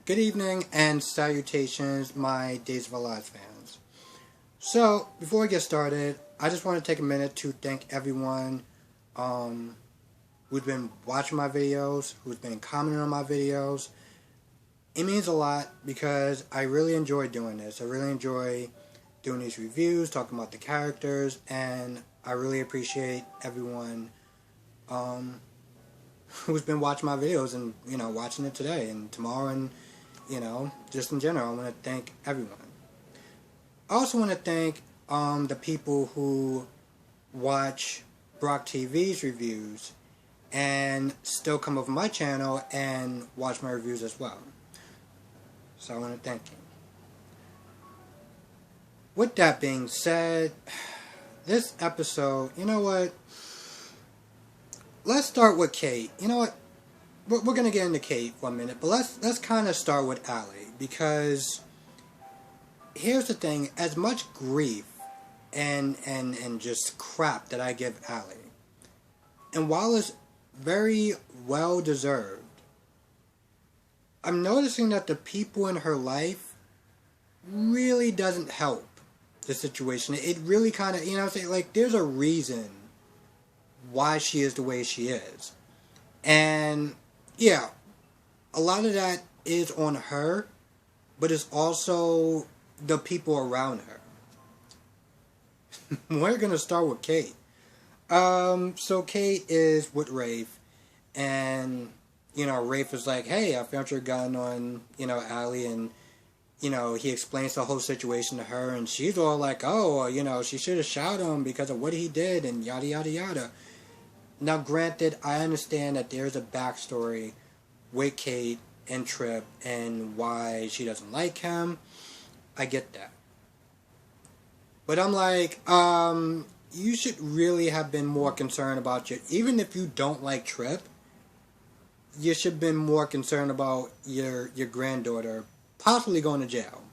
Good evening and salutations, my Days of Our Lives fans. So, before we get started, I just want to take a minute to thank everyone who's been watching my videos, who's been commenting on my videos. It means a lot because I really enjoy doing this. I really enjoy doing these reviews, talking about the characters, and I really appreciate everyone who's been watching my videos and, watching it today and tomorrow and, just in general. I want to thank everyone. I also want to thank the people who watch Brock TV's reviews and still come over my channel and watch my reviews as well. So I want to thank you. With that being said, this episode, you know what? Let's start with Kate. You know what? We're gonna get into Kate for a minute, but let's kind of start with Allie, because here's the thing: as much grief and just crap that I give Allie, and while it's very well deserved, I'm noticing that the people in her life really doesn't help the situation. It really kind of, what I'm saying, like, there's a reason why she is the way she is. And yeah, a lot of that is on her, but it's also the people around her. We're going to start with Kate. So Kate is with Rafe, and, Rafe is like, hey, I found your gun on, Allie, and, he explains the whole situation to her, and she's all like, oh, she should have shot him because of what he did, and yada, yada, yada. Now, granted, I understand that there's a backstory with Kate and Trip and why she doesn't like him. I get that. But I'm like, you should really have been more concerned about even if you don't like Trip, you should have been more concerned about your granddaughter possibly going to jail.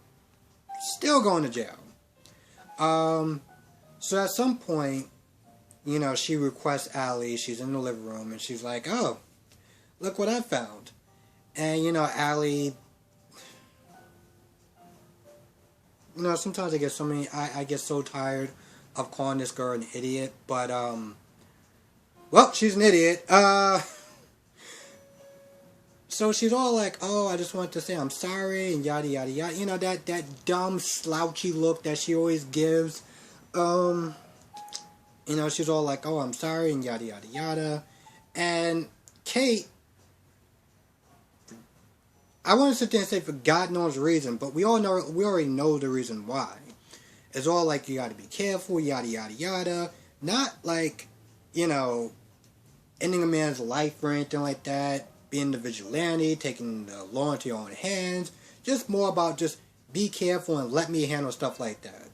Still going to jail. So at some point, she requests Allie. She's in the living room, and she's like, oh, look what I found. And, Allie, sometimes I get so tired of calling this girl an idiot, but, well, she's an idiot. So she's all like, oh, I just want to say I'm sorry, and yada, yada, yada. That dumb, slouchy look that she always gives. She's all like, oh, I'm sorry, and yada, yada, yada. And Kate, I want to sit there and say for God knows reason, but we already know the reason why. It's all like, you got to be careful, yada, yada, yada. Not like, ending a man's life or anything like that. Being the vigilante, taking the law into your own hands. Just more about just be careful and let me handle stuff like that.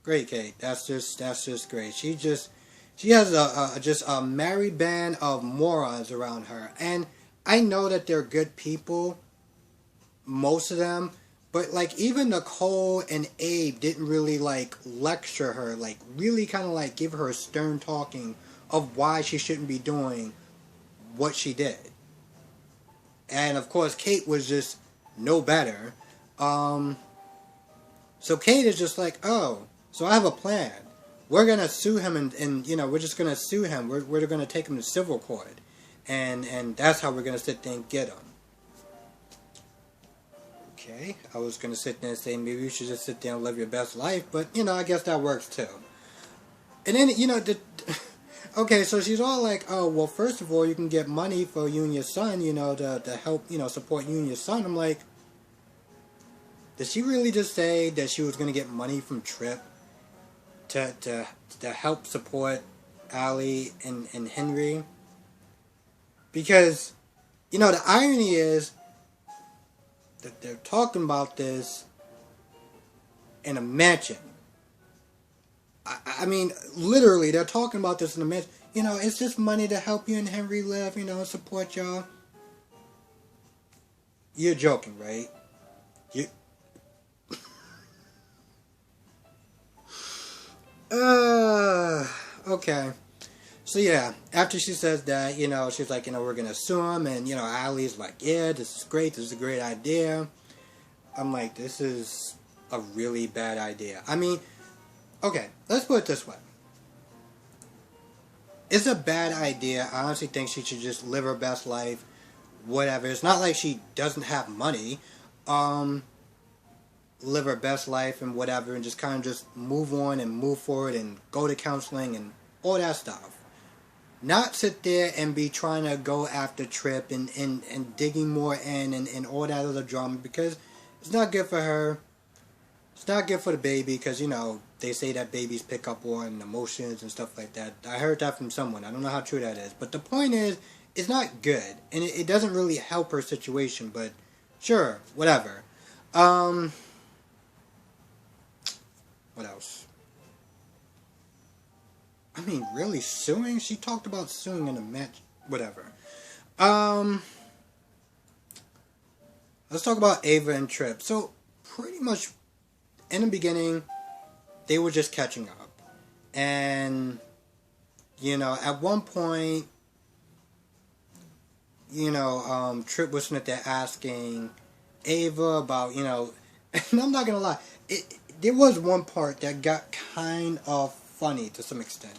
Great, Kate. That's just great. She has just a merry band of morons around her, and I know that they're good people, most of them, but like even Nicole and Abe didn't really like lecture her, like really kind of like give her a stern talking of why she shouldn't be doing what she did. And of course, Kate was just no better. So Kate is just like, oh. So I have a plan. We're going to sue him and we're just going to sue him. We're going to take him to civil court. And that's how we're going to sit there and get him. Okay. I was going to sit there and say maybe you should just sit there and live your best life. But, I guess that works too. And then, okay, so she's all like, oh, well, first of all, you can get money for you and your son, to help, support you and your son. I'm like, did she really just say that she was going to get money from Trip to help support Allie and Henry? Because, the irony is that they're talking about this in a mansion. I mean, literally, they're talking about this in a mansion. It's just money to help you and Henry live, support y'all. You're joking, right? Okay. So yeah, after she says that, she's like, we're gonna sue him, and Allie's like, yeah, this is great, this is a great idea. I'm like, this is a really bad idea. I mean, okay, let's put it this way. It's a bad idea. I honestly think she should just live her best life, whatever. It's not like she doesn't have money. Live her best life and whatever, and just kind of just move on and move forward and go to counseling and all that stuff. Not sit there and be trying to go after Trip and digging more in and all that other drama, because it's not good for her. It's not good for the baby, because, they say that babies pick up on emotions and stuff like that. I heard that from someone. I don't know how true that is. But the point is, it's not good. And it doesn't really help her situation, but sure, whatever. What else? I mean, really suing? She talked about suing in a match. Whatever. Let's talk about Ava and Trip. So, pretty much, in the beginning, they were just catching up. And, at one point, Trip was sitting there asking Ava about, and I'm not gonna lie, there was one part that got kind of funny to some extent.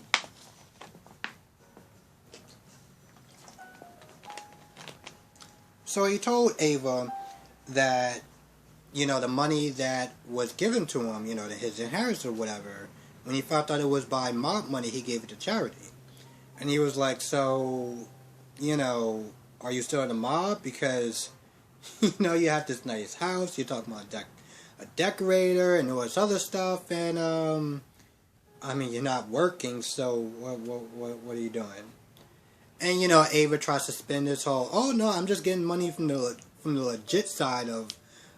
So he told Ava that, the money that was given to him, his inheritance or whatever, when he found out it was by mob money, he gave it to charity. And he was like, so, are you still in the mob? Because, you have this nice house, you're talking about a decorator and all this other stuff, and I mean, you're not working, so what are you doing? And Ava tries to spin this whole, oh no, I'm just getting money from the legit side of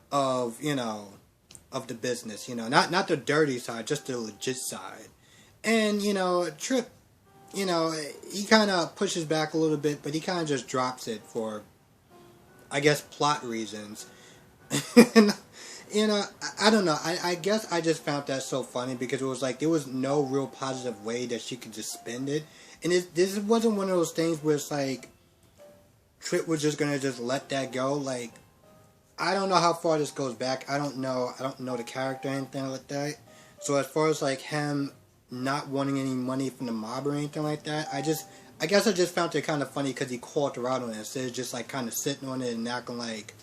the business, not the dirty side, just the legit side. And Trip, he kind of pushes back a little bit, but he kind of just drops it for, I guess, plot reasons. And I don't know. I guess I just found that so funny, because it was like there was no real positive way that she could just spend it. And this wasn't one of those things where it's like Trip was just going to just let that go. Like, I don't know how far this goes back. I don't know the character or anything like that. So as far as like him not wanting any money from the mob or anything like that, I guess I just found it kind of funny because he called her out on it instead of just like kind of sitting on it and acting like,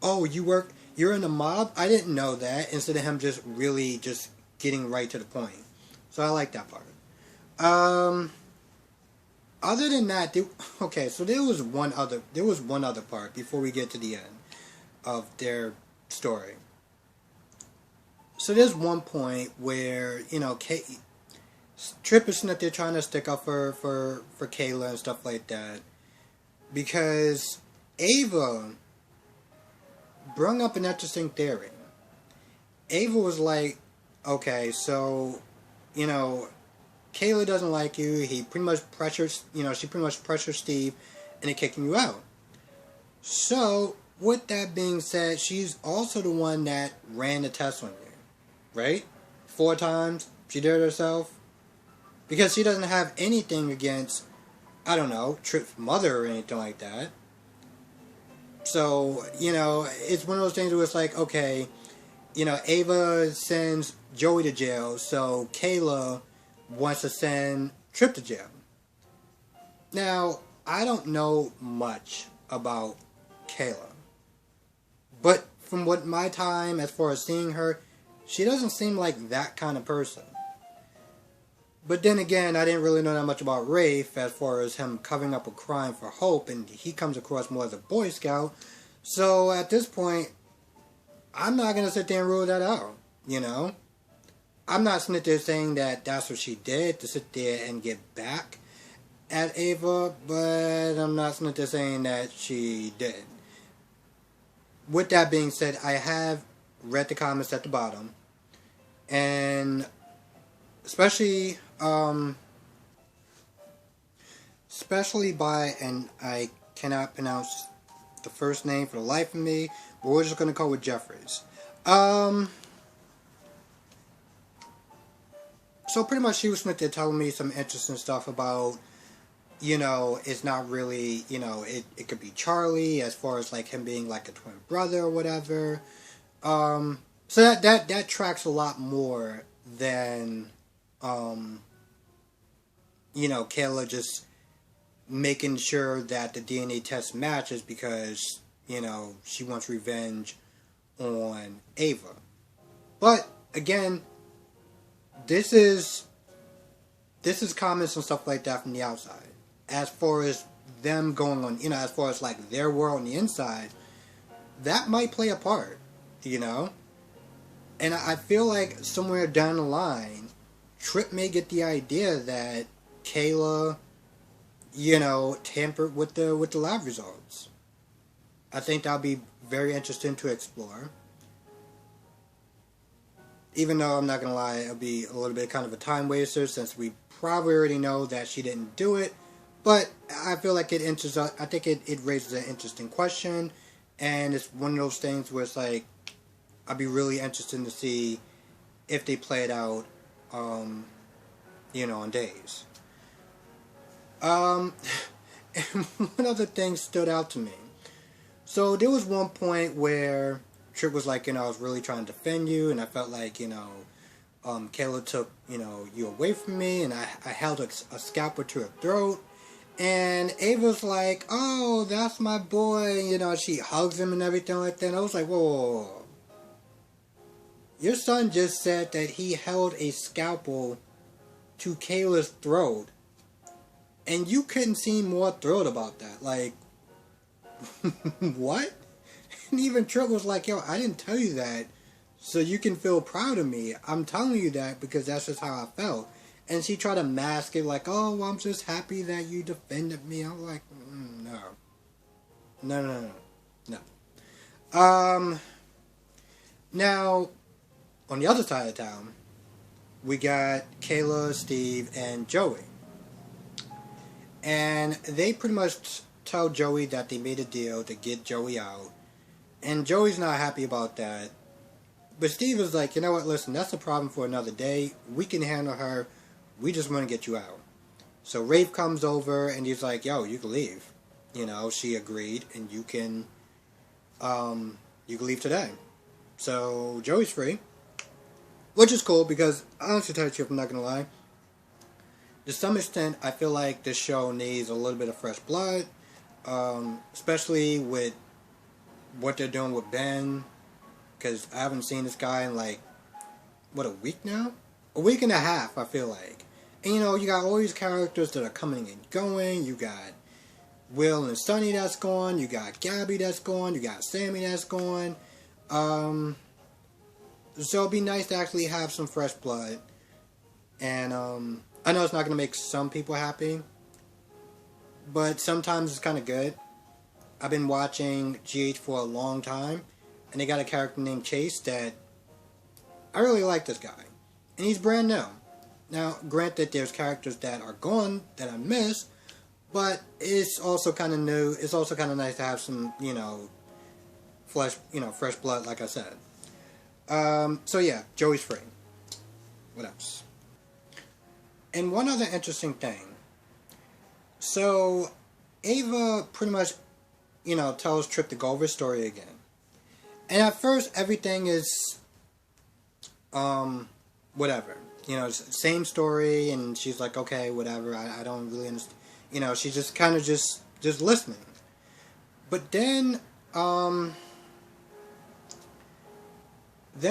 oh, you're in the mob? I didn't know that. Instead of him just really just getting right to the point. So I like that part. Other than that, so there was one other part before we get to the end of their story. So there's one point where, Trip is sitting there trying to stick up for Kayla and stuff like that, because Ava brought up an interesting theory. Ava was like, okay, so, Kayla doesn't like you. He pretty much pressures, she pretty much pressures Steve into kicking you out. So, with that being said, she's also the one that ran the test on you, right? 4 times. She did it herself. Because she doesn't have anything against, I don't know, Trip's mother or anything like that. So, it's one of those things where it's like, okay, Ava sends Joey to jail, so Kayla wants to send Trip to jail. Now, I don't know much about Kayla. But from what my time, as far as seeing her, she doesn't seem like that kind of person. But then again, I didn't really know that much about Rafe as far as him covering up a crime for Hope, and he comes across more as a Boy Scout. So at this point, I'm not going to sit there and rule that out, I'm not sitting there saying that that's what she did to sit there and get back at Ava, but I'm not sitting there saying that she did. With that being said, I have read the comments at the bottom, and especially by, and I cannot pronounce the first name for the life of me, but we're just going to go with Jeffries. So pretty much she was sitting there telling me some interesting stuff about, it's not really, it could be Charlie as far as like him being like a twin brother or whatever. So that tracks a lot more than, Kayla just making sure that the DNA test matches because, she wants revenge on Ava. But again, this is comments and stuff like that from the outside. As far as them going on, as far as like their world on the inside, that might play a part, And I feel like somewhere down the line, Trip may get the idea that Kayla, tampered with the lab results. I think that'll be very interesting to explore. Even though I'm not gonna lie, it'll be a little bit kind of a time waster since we probably already know that she didn't do it. But I feel like I think it raises an interesting question, and it's one of those things where it's like I'd be really interested to see if they play it out, on days. And one other thing stood out to me. So there was one point where Trip was like, I was really trying to defend you, and I felt like, Kayla took, you away from me, and I held a scalpel to her throat. And Ava's like, oh, that's my boy, she hugs him and everything like that. And I was like, whoa. Your son just said that he held a scalpel to Kayla's throat. And you couldn't seem more thrilled about that. Like, what? And even Trip was like, yo, I didn't tell you that so you can feel proud of me. I'm telling you that because that's just how I felt. And she tried to mask it like, oh, well, I'm just happy that you defended me. I was like, no. Now, on the other side of town, we got Kayla, Steve, and Joey. And they pretty much tell Joey that they made a deal to get Joey out. And Joey's not happy about that. But Steve is like, you know what, listen, that's a problem for another day. We can handle her. We just want to get you out. So Rafe comes over and he's like, yo, you can leave. She agreed and you can leave today. So Joey's free. Which is cool because, honestly, to tell you, I'm not going to lie, to some extent, I feel like this show needs a little bit of fresh blood. Especially with what they're doing with Ben. Because I haven't seen this guy in like, a week now? A week and a half, I feel like. And you got all these characters that are coming and going. You got Will and Sonny that's gone. You got Gabby that's gone. You got Sammy that's gone. So it'd be nice to actually have some fresh blood. And I know it's not going to make some people happy. But sometimes it's kind of good. I've been watching GH for a long time. And they got a character named Chase that I really like this guy. And he's brand new. Now, granted, there's characters that are gone that I miss, but it's also kind of new. It's also kind of nice to have some, fresh blood, like I said. So yeah, Joey's free. What else? And one other interesting thing. So, Ava pretty much, tells Trip to go over his story again. And at first, everything is, whatever. Same story, and she's like, okay, whatever, I don't really understand. She's just kind of just listening. But then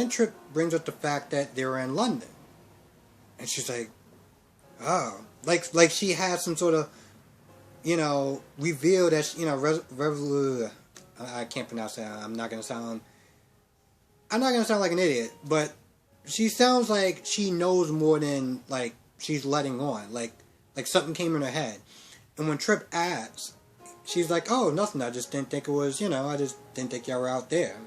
Trip brings up the fact that they were in London. And she's like, oh. Like she has some sort of, reveal that, I can't pronounce that. I'm not gonna sound like an idiot, but she sounds like she knows more than like she's letting on. Like something came in her head, and when Trip asks, she's like, "Oh, nothing. I just didn't think it was. I just didn't think y'all were out there."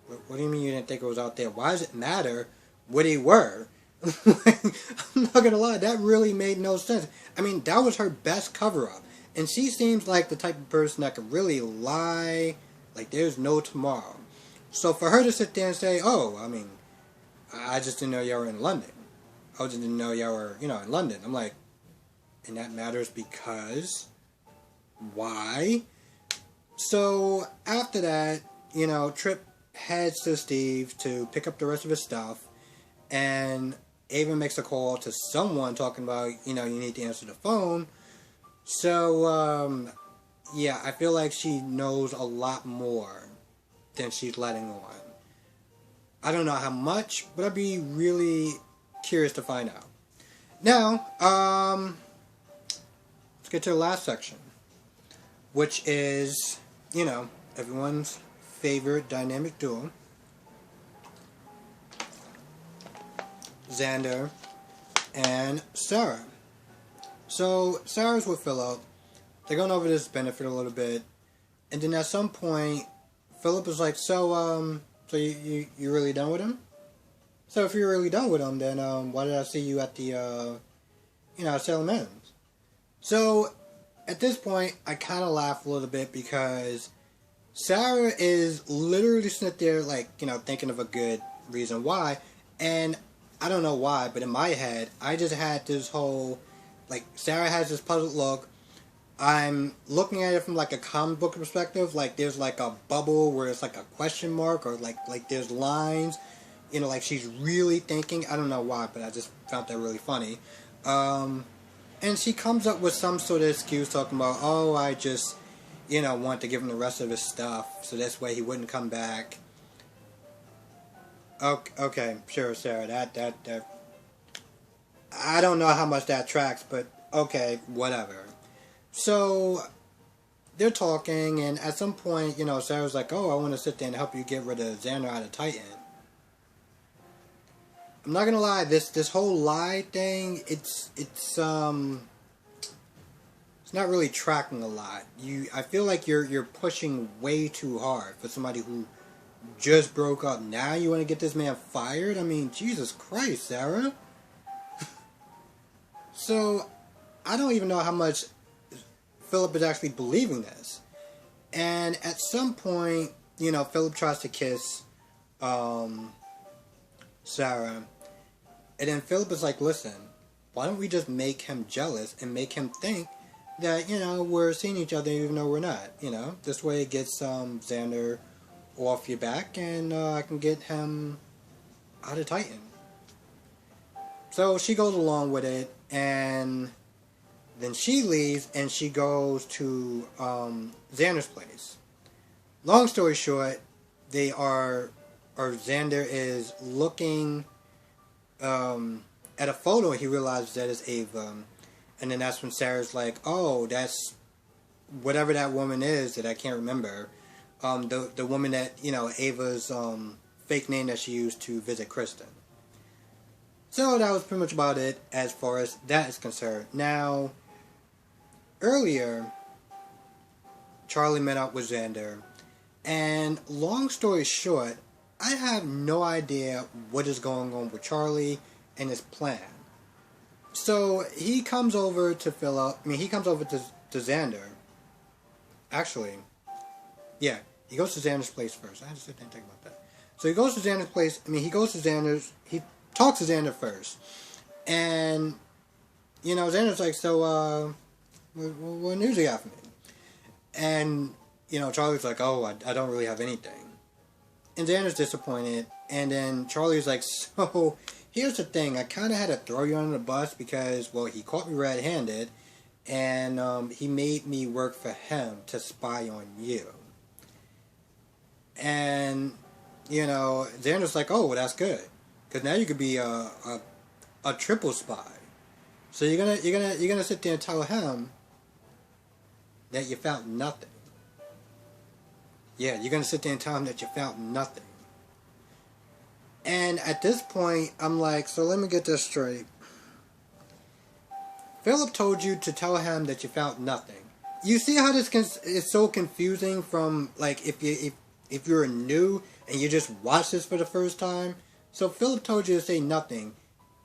What do you mean you didn't think it was out there? Why does it matter where they were? I'm not gonna lie, that really made no sense. I mean, that was her best cover-up. And she seems like the type of person that could really lie like there's no tomorrow. So for her to sit there and say, oh, I mean, I just didn't know y'all were in London. I didn't know y'all were, in London. I'm like, and that matters because why? So after that, Trip heads to Steve to pick up the rest of his stuff, and Ava makes a call to someone talking about, you need to answer the phone. So, yeah, I feel like she knows a lot more than she's letting on. I don't know how much, but I'd be really curious to find out. Now, let's get to the last section, which is, everyone's favorite dynamic duo, Xander and Sarah. So Sarah's with Philip. They're going over this benefit a little bit, and then at some point, Philip is like, "So you really done with him? So if you're really done with him, then why did I see you at the Salem Ends?" So at this point, I kind of laugh a little bit because Sarah is literally sitting there, like, thinking of a good reason why, and I don't know why, but in my head, I just had this whole, like, Sarah has this puzzled look. I'm looking at it from, like, a comic book perspective, like, there's, like, a bubble where it's, like, a question mark, or, like there's lines, like, she's really thinking. I don't know why, but I just found that really funny. And she comes up with some sort of excuse talking about, oh, I just, want to give him the rest of his stuff, so this way he wouldn't come back. Okay, sure, Sarah, that, I don't know how much that tracks, but okay, whatever. So, they're talking, and at some point, Sarah's like, oh, I want to sit there and help you get rid of Xander out of Titan. I'm not gonna lie, this whole lie thing, it's not really tracking a lot. I feel like you're pushing way too hard for somebody who just broke up. Now you want to get this man fired? I mean, Jesus Christ, Sarah. So, I don't even know how much Philip is actually believing this. And at some point, Philip tries to kiss Sarah. And then Philip is like, listen, why don't we just make him jealous and make him think that, we're seeing each other even though we're not, This way it gets Xander off your back, and I can get him out of Titan. So she goes along with it, and then she leaves, and she goes to Xander's place. Long story short, Xander is looking at a photo, and he realizes that it's Ava. And then that's when Sarah's like, oh, that's whatever that woman is that I can't remember. The woman that, Ava's fake name that she used to visit Kristen. So that was pretty much about it as far as that is concerned. Now, earlier, Charlie met up with Xander. And long story short, I have no idea what is going on with Charlie and his plan. So he comes over to he comes over to Xander. Actually, yeah, he goes to Xander's place first. I had to sit there and think about that. So he goes to Xander's place. He talks to Xander first. And, Xander's like, so, what news you got for me? And, Charlie's like, oh, I don't really have anything. And Xander's disappointed. And then Charlie's like, so, here's the thing. I kind of had to throw you under the bus because, well, he caught me red-handed. And he made me work for him to spy on you. And, Xander's like, oh, well, that's good. Because now you could be a triple spy. So you're gonna sit there and tell him that you found nothing. Yeah, you're gonna sit there and tell him that you found nothing. And at this point, I'm like, so let me get this straight. Philip told you to tell him that you found nothing. You see how this is so confusing from, like, if you're new and you just watch this for the first time. So Philip told you to say nothing.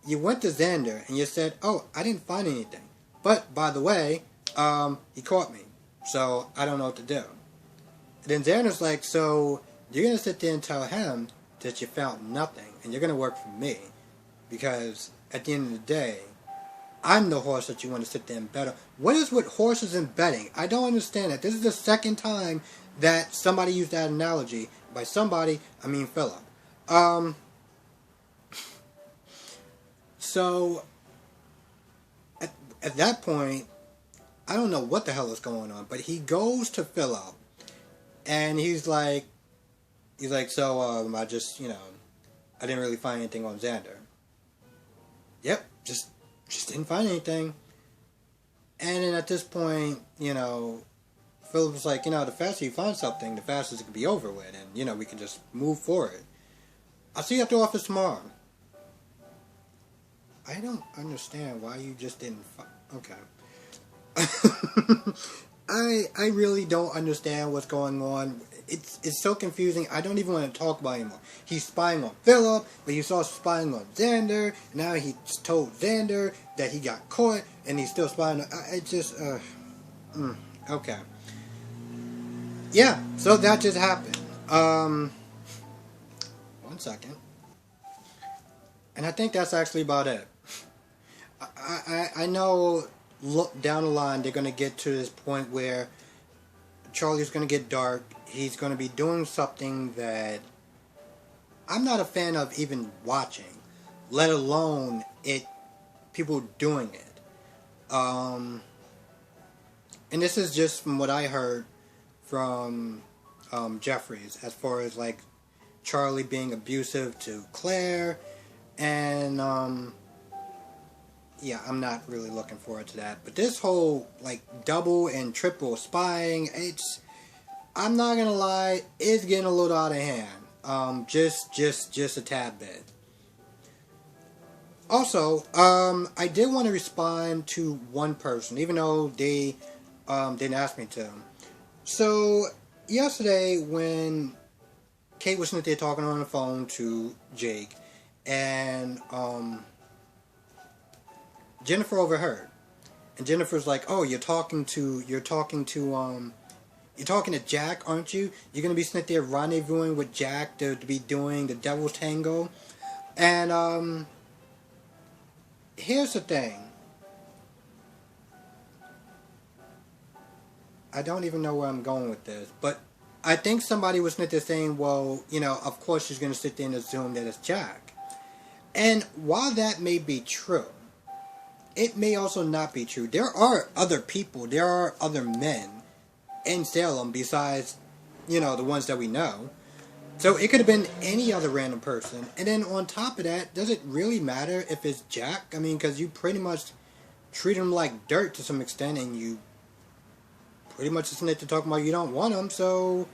You went to Xander and you said, oh, I didn't find anything. But, by the way, he caught me. So, I don't know what to do. And then Xander's like, so, you're going to sit there and tell him that you found nothing. And you're going to work for me. Because at the end of the day, I'm the horse that you want to sit there and bet on. What is with horses and betting? I don't understand that. This is the second time that somebody used that analogy. By somebody, I mean Philip. So, at that point, I don't know what the hell is going on, but he goes to Philip, and he's like, so, I just, I didn't really find anything on Xander. Yep, just didn't find anything. And then at this point, Philip was like, the faster you find something, the faster it can be over with, and, we can just move forward. I'll see you at the office tomorrow. I don't understand why you just didn't okay. I really don't understand what's going on. It's so confusing. I don't even want to talk about it anymore. He's spying on Philip, but he's also spying on Xander. Now he told Xander that he got caught, and he's still spying on... It just... okay. Yeah, so that just happened. 1 second. And I think that's actually about it. I know, look down the line, they're going to get to this point where Charlie's going to get dark. He's going to be doing something that I'm not a fan of even watching, let alone people doing it. And this is just from what I heard from Jeffries, as far as like Charlie being abusive to Claire, and yeah, I'm not really looking forward to that. But this whole like double and triple spying, I'm not gonna lie, it's getting a little out of hand. Just a tad bit. Also, I did want to respond to one person, even though they didn't ask me to. So yesterday, when Kate was sitting there talking on the phone to Jake, and Jennifer overheard, and Jennifer's like, "Oh, you're talking to Jack, aren't you? You're gonna be sitting there rendezvousing with Jack to be doing the Devil's Tango." And here's the thing. I don't even know where I'm going with this, but I think somebody was sitting there saying, "Well, of course she's gonna sit there and assume that it's Jack." And while that may be true, it may also not be true. There are other people, there are other men in Salem besides, the ones that we know. So it could have been any other random person. And then on top of that, does it really matter if it's Jack? I mean, because you pretty much treat him like dirt to some extent, and you pretty much just need to talk about you don't want him. So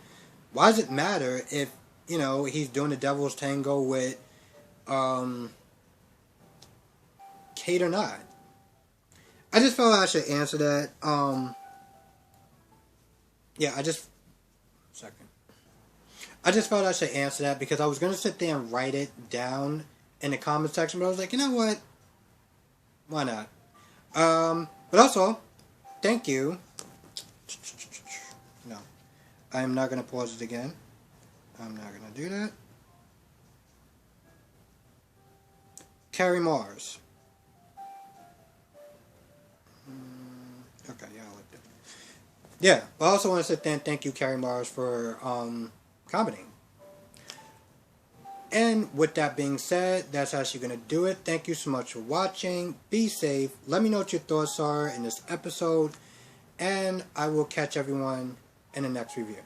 why does it matter if, he's doing the Devil's Tango with Kate or not? I just felt I should answer that. Yeah, I just felt I should answer that because I was going to sit there and write it down in the comment section, but I was like, you know what? Why not? But also, thank you. No, I'm not going to pause it again. I'm not going to do that. Carrie Mars. Okay, yeah, I like that. Yeah, but I also want to say thank you, Carrie Mars, for commenting. And with that being said, that's actually going to do it. Thank you so much for watching. Be safe. Let me know what your thoughts are in this episode. And I will catch everyone in the next review.